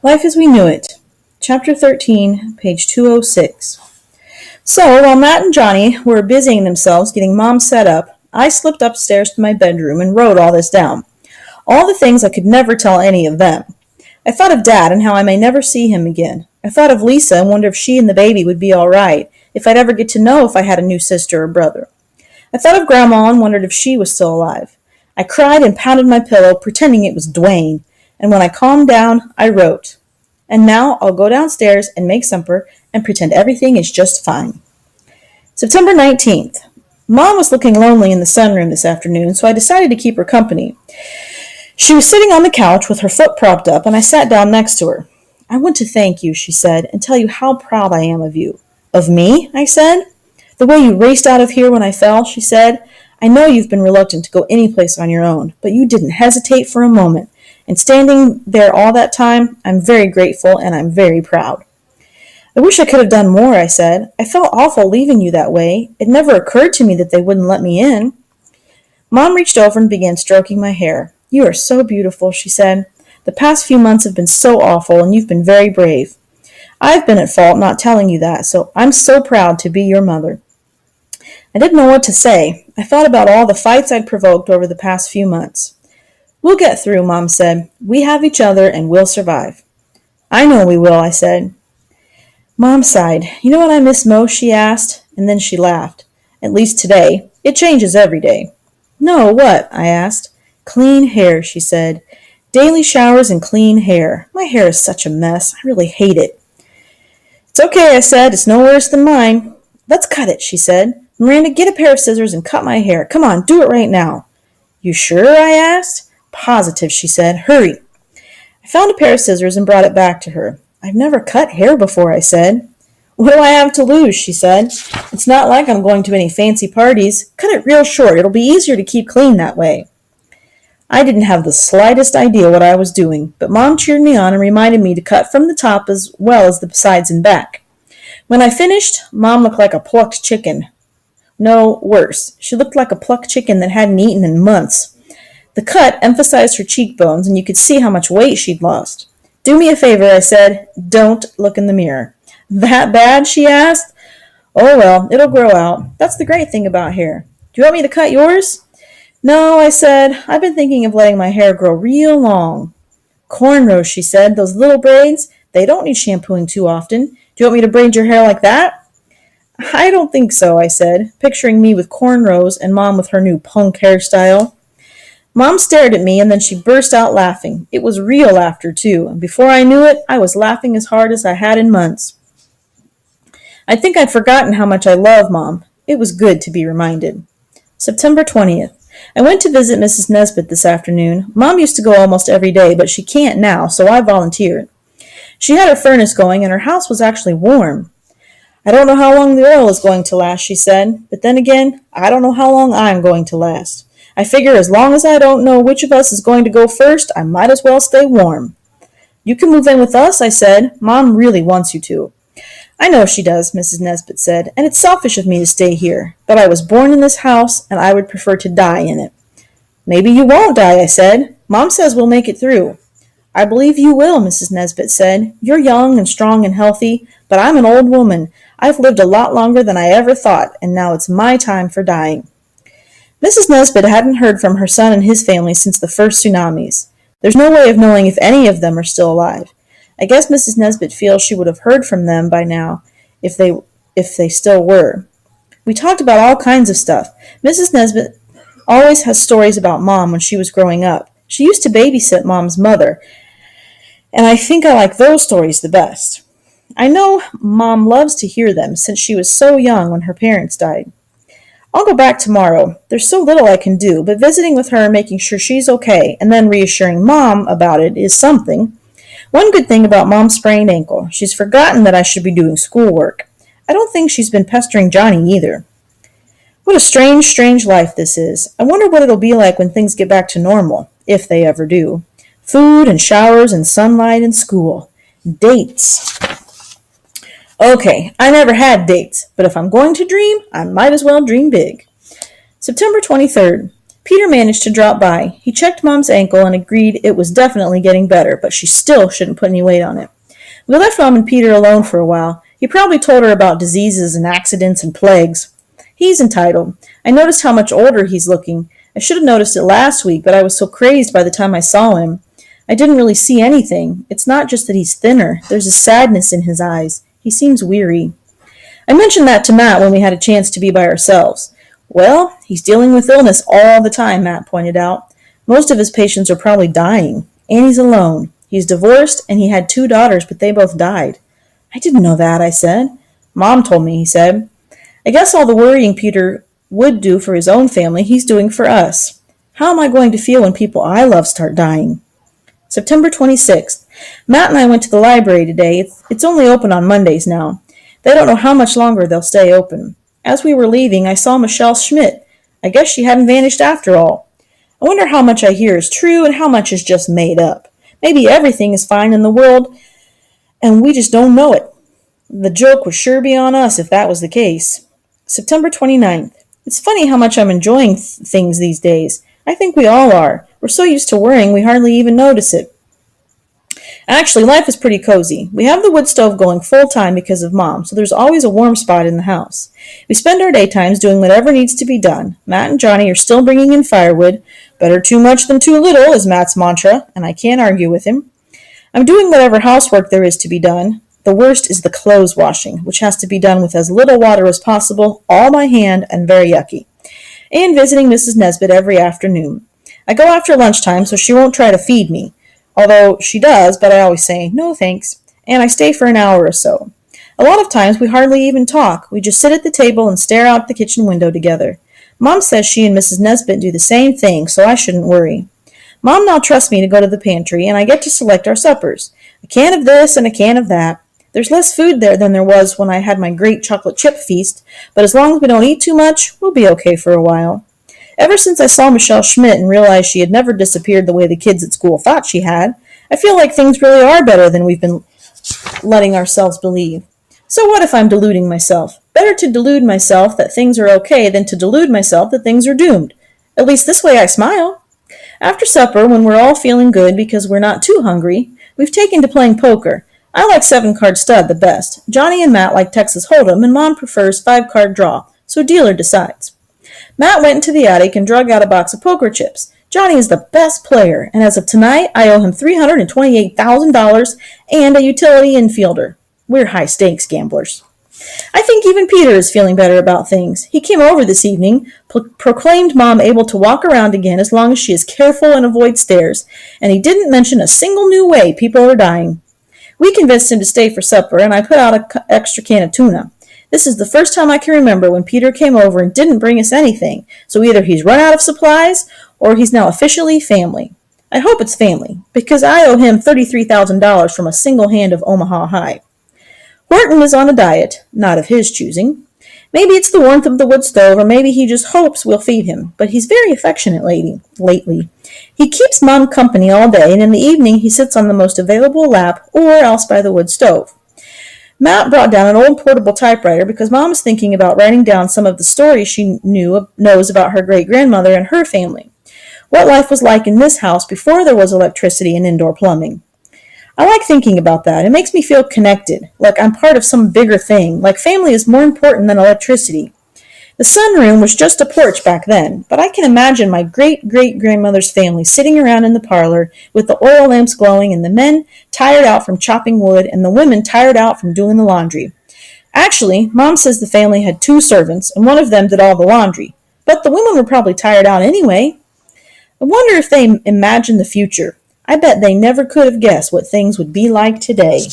Life as We Knew It, Chapter 13, page 206. So, while Matt and Johnny were busying themselves getting Mom set up, I slipped upstairs to my bedroom and wrote all this down. All the things I could never tell any of them. I thought of Dad and how I may never see him again. I thought of Lisa and wondered if she and the baby would be all right, if I'd ever get to know if I had a new sister or brother. I thought of Grandma and wondered if she was still alive. I cried and pounded my pillow, pretending it was Dwayne, and when I calmed down, I wrote. And now I'll go downstairs and make supper and pretend everything is just fine. September 19th. Mom was looking lonely in the sunroom this afternoon, so I decided to keep her company. She was sitting on the couch with her foot propped up, and I sat down next to her. I want to thank you, she said, and tell you how proud I am of you. Of me? I said. The way you raced out of here when I fell, she said. I know you've been reluctant to go any place on your own, but you didn't hesitate for a moment. And standing there all that time, I'm very grateful and I'm very proud. I wish I could have done more, I said. I felt awful leaving you that way. It never occurred to me that they wouldn't let me in. Mom reached over and began stroking my hair. You are so beautiful, she said. The past few months have been so awful and you've been very brave. I've been at fault not telling you that, so I'm so proud to be your mother. I didn't know what to say. I thought about all the fights I'd provoked over the past few months. We'll get through, Mom said. We have each other and we'll survive. I know we will, I said. Mom sighed. You know what I miss most, she asked, and then she laughed. At least today. It changes every day. No, what? I asked. Clean hair, she said. Daily showers and clean hair. My hair is such a mess. I really hate it. It's okay, I said. It's no worse than mine. Let's cut it, she said. Miranda, get a pair of scissors and cut my hair. Come on, do it right now. You sure? I asked. Positive, she said. Hurry. I found a pair of scissors and brought it back to her. I've never cut hair before, I said. What do I have to lose, she said. It's not like I'm going to any fancy parties. Cut it real short. It'll be easier to keep clean that way. I didn't have the slightest idea what I was doing, but Mom cheered me on and reminded me to cut from the top as well as the sides and back. When I finished, Mom looked like a plucked chicken. No, worse. She looked like a plucked chicken that hadn't eaten in months. The cut emphasized her cheekbones, and you could see how much weight she'd lost. Do me a favor, I said. Don't look in the mirror. That bad, she asked. Oh, well, it'll grow out. That's the great thing about hair. Do you want me to cut yours? No, I said. I've been thinking of letting my hair grow real long. Cornrows, she said. Those little braids, they don't need shampooing too often. Do you want me to braid your hair like that? I don't think so, I said, picturing me with cornrows and Mom with her new punk hairstyle. Mom stared at me and then she burst out laughing. It was real laughter, too, and before I knew it, I was laughing as hard as I had in months. I think I'd forgotten how much I love Mom. It was good to be reminded. September 20th. I went to visit Mrs. Nesbitt this afternoon. Mom used to go almost every day, but she can't now, so I volunteered. She had her furnace going, and her house was actually warm. I don't know how long the oil is going to last, she said, but then again, I don't know how long I'm going to last. I figure as long as I don't know which of us is going to go first, I might as well stay warm. You can move in with us, I said. Mom really wants you to. I know she does, Mrs. Nesbitt said, and it's selfish of me to stay here, but I was born in this house, and I would prefer to die in it. Maybe you won't die, I said. Mom says we'll make it through. I believe you will, Mrs. Nesbitt said. You're young and strong and healthy, but I'm an old woman. I've lived a lot longer than I ever thought, and now it's my time for dying. Mrs. Nesbitt hadn't heard from her son and his family since the first tsunamis. There's no way of knowing if any of them are still alive. I guess Mrs. Nesbitt feels she would have heard from them by now if they still were. We talked about all kinds of stuff. Mrs. Nesbitt always has stories about Mom when she was growing up. She used to babysit Mom's mother, and I think I like those stories the best. I know Mom loves to hear them since she was so young when her parents died. I'll go back tomorrow. There's so little I can do, but visiting with her and making sure she's okay, and then reassuring Mom about it is something. One good thing about Mom's sprained ankle, she's forgotten that I should be doing schoolwork. I don't think she's been pestering Johnny either. What a strange, strange life this is. I wonder what it'll be like when things get back to normal, if they ever do. Food and showers and sunlight and school. Dates. Okay, I never had dates, but if I'm going to dream, I might as well dream big. September 23rd. Peter managed to drop by. He checked Mom's ankle and agreed it was definitely getting better, but she still shouldn't put any weight on it. We left Mom and Peter alone for a while. He probably told her about diseases and accidents and plagues. He's entitled. I noticed how much older he's looking. I should have noticed it last week, but I was so crazed by the time I saw him. I didn't really see anything. It's not just that he's thinner. There's a sadness in his eyes. He seems weary. I mentioned that to Matt when we had a chance to be by ourselves. Well, he's dealing with illness all the time, Matt pointed out. Most of his patients are probably dying, and he's alone. He's divorced, and he had 2 daughters, but they both died. I didn't know that, I said. Mom told me, he said. I guess all the worrying Peter would do for his own family, he's doing for us. How am I going to feel when people I love start dying? September 26th. Matt and I went to the library today. It's only open on Mondays now. They don't know how much longer they'll stay open. As we were leaving, I saw Michelle Schmidt. I guess she hadn't vanished after all. I wonder how much I hear is true and how much is just made up. Maybe everything is fine in the world, and we just don't know it. The joke would sure be on us if that was the case. September 29th. It's funny how much I'm enjoying things these days. I think we all are. We're so used to worrying we hardly even notice it. Actually, life is pretty cozy. We have the wood stove going full time because of Mom, so there's always a warm spot in the house. We spend our daytimes doing whatever needs to be done. Matt and Johnny are still bringing in firewood. Better too much than too little is Matt's mantra, and I can't argue with him. I'm doing whatever housework there is to be done. The worst is the clothes washing, which has to be done with as little water as possible, all by hand, and very yucky. And visiting Mrs. Nesbit every afternoon. I go after lunchtime so she won't try to feed me. Although she does, but I always say, no thanks, and I stay for an hour or so. A lot of times we hardly even talk. We just sit at the table and stare out the kitchen window together. Mom says she and Mrs. Nesbit do the same thing, so I shouldn't worry. Mom now trusts me to go to the pantry, and I get to select our suppers. A can of this and a can of that. There's less food there than there was when I had my great chocolate chip feast, but as long as we don't eat too much, we'll be okay for a while. Ever since I saw Michelle Schmidt and realized she had never disappeared the way the kids at school thought she had, I feel like things really are better than we've been letting ourselves believe. So what if I'm deluding myself? Better to delude myself that things are okay than to delude myself that things are doomed. At least this way I smile. After supper, when we're all feeling good because we're not too hungry, we've taken to playing poker. I like 7-card stud the best. Johnny and Matt like Texas Hold'em, and Mom prefers 5-card draw, so dealer decides. Matt went into the attic and drug out a box of poker chips. Johnny is the best player, and as of tonight, I owe him $328,000 and a utility infielder. We're high-stakes gamblers. I think even Peter is feeling better about things. He came over this evening, proclaimed Mom able to walk around again as long as she is careful and avoids stairs, and he didn't mention a single new way people are dying. We convinced him to stay for supper, and I put out an extra can of tuna. This is the first time I can remember when Peter came over and didn't bring us anything, so either he's run out of supplies or he's now officially family. I hope it's family, because I owe him $33,000 from a single hand of Omaha High. Horton is on a diet, not of his choosing. Maybe it's the warmth of the wood stove, or maybe he just hopes we'll feed him, but he's very affectionate lately. He keeps Mom company all day, and in the evening he sits on the most available lap or else by the wood stove. Matt brought down an old portable typewriter because Mom is thinking about writing down some of the stories she knows about her great-grandmother and her family. What life was like in this house before there was electricity and indoor plumbing. I like thinking about that. It makes me feel connected, like I'm part of some bigger thing, like family is more important than electricity. The sunroom was just a porch back then, but I can imagine my great-great-grandmother's family sitting around in the parlor with the oil lamps glowing and the men tired out from chopping wood and the women tired out from doing the laundry. Actually, Mom says the family had 2 servants, and one of them did all the laundry. But the women were probably tired out anyway. I wonder if they imagined the future. I bet they never could have guessed what things would be like today.